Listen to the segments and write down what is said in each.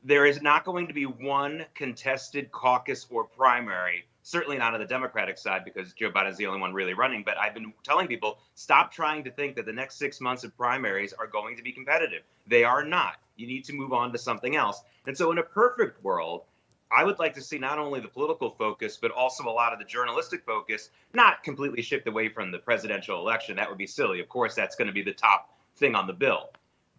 there is not going to be one contested caucus or primary, certainly not on the Democratic side because Joe Biden is the only one really running. But I've been telling people, stop trying to think that the next 6 months of primaries are going to be competitive. They are not. You need to move on to something else. And so in a perfect world, I would like to see not only the political focus, but also a lot of the journalistic focus, not completely shift away from the presidential election. That would be silly. Of course, that's going to be the top thing on the bill.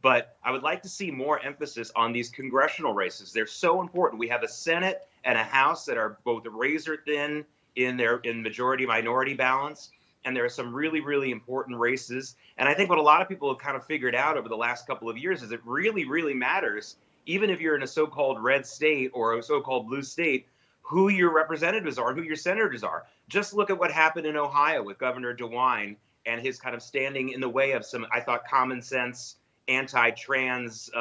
But I would like to see more emphasis on these congressional races. They're so important. We have a Senate and a House that are both razor thin in majority minority balance. And there are some really, really important races. And I think what a lot of people have kind of figured out over the last couple of years is it really, really matters, even if you're in a so-called red state or a so-called blue state, who your representatives are and who your senators are. Just look at what happened in Ohio with Governor DeWine and his kind of standing in the way of some, I thought, common sense anti-trans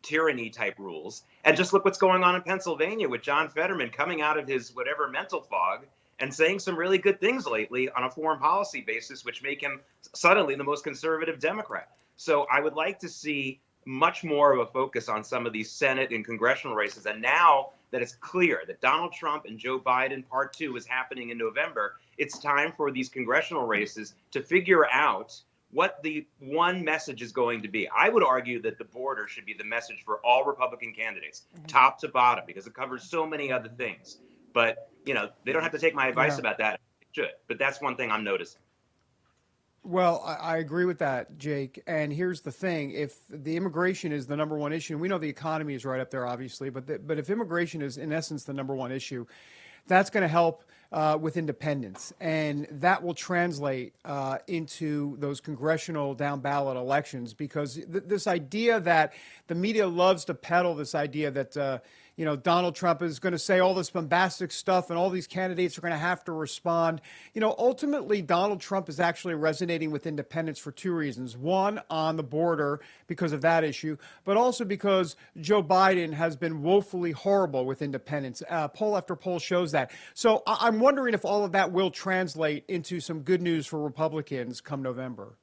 tyranny type rules. And just look what's going on in Pennsylvania with John Fetterman coming out of his whatever mental fog and saying some really good things lately on a foreign policy basis, which make him suddenly the most conservative Democrat. So I would like to see much more of a focus on some of these Senate and congressional races. And now that it's clear that Donald Trump and Joe Biden part 2 is happening in November, it's time for these congressional races to figure out what the one message is going to be. I would argue that the border should be the message for all Republican candidates, top to bottom, because it covers so many other things. But, you know, they don't have to take my advice about that. They should. But that's one thing I'm noticing. Well, I agree with that, Jake. And here's the thing. If the immigration is the number one issue, and we know the economy is right up there, obviously, but if immigration is, in essence, the number one issue, that's going to help with independence. And that will translate into those congressional down-ballot elections, because this idea that the media loves to peddle, this idea that, you know, Donald Trump is going to say all this bombastic stuff and all these candidates are going to have to respond. You know, ultimately, Donald Trump is actually resonating with independents for two reasons. One, on the border because of that issue, but also because Joe Biden has been woefully horrible with independents. Poll after poll shows that. So I'm wondering if all of that will translate into some good news for Republicans come November.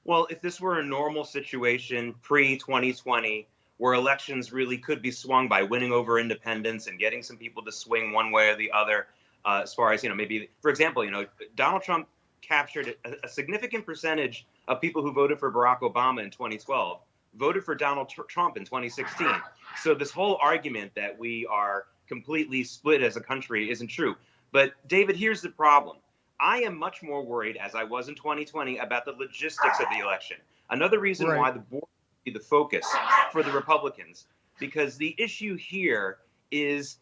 Well, if this were a normal situation pre-2020, where elections really could be swung by winning over independents and getting some people to swing one way or the other, as far as, you know, maybe, for example, you know, Donald Trump captured a significant percentage of people who voted for Barack Obama in 2012, voted for Donald Trump in 2016. So this whole argument that we are completely split as a country isn't true. But David, here's the problem. I am much more worried, as I was in 2020, about the logistics of the election. Another reason why the board be the focus for the Republicans, because the issue here is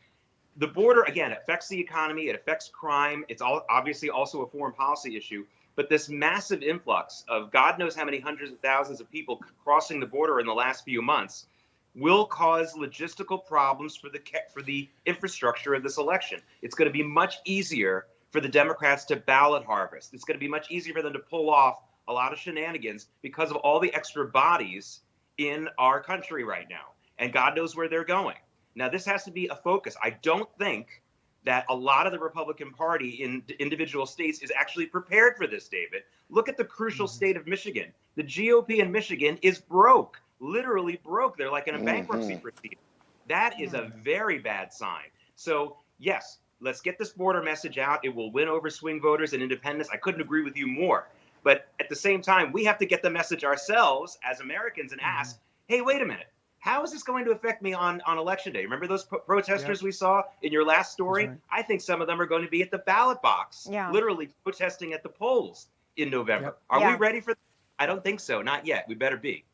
the border, again, affects the economy, it affects crime. It's obviously also a foreign policy issue. But this massive influx of God knows how many hundreds of thousands of people crossing the border in the last few months will cause logistical problems for the infrastructure of this election. It's going to be much easier for the Democrats to ballot harvest. It's going to be much easier for them to pull off a lot of shenanigans because of all the extra bodies in our country right now. And God knows where they're going. Now, this has to be a focus. I don't think that a lot of the Republican Party in individual states is actually prepared for this, David. Look at the crucial state of Michigan. The GOP in Michigan is broke, literally broke. They're like in a bankruptcy proceeding. That is a very bad sign. So, yes, let's get this border message out. It will win over swing voters and independents. I couldn't agree with you more. But at the same time, we have to get the message ourselves as Americans and ask, hey, wait a minute. How is this going to affect me on Election Day? Remember those protesters we saw in your last story? Right. I think some of them are going to be at the ballot box, literally protesting at the polls in November. Are we ready for that? I don't think so. Not yet. We better be.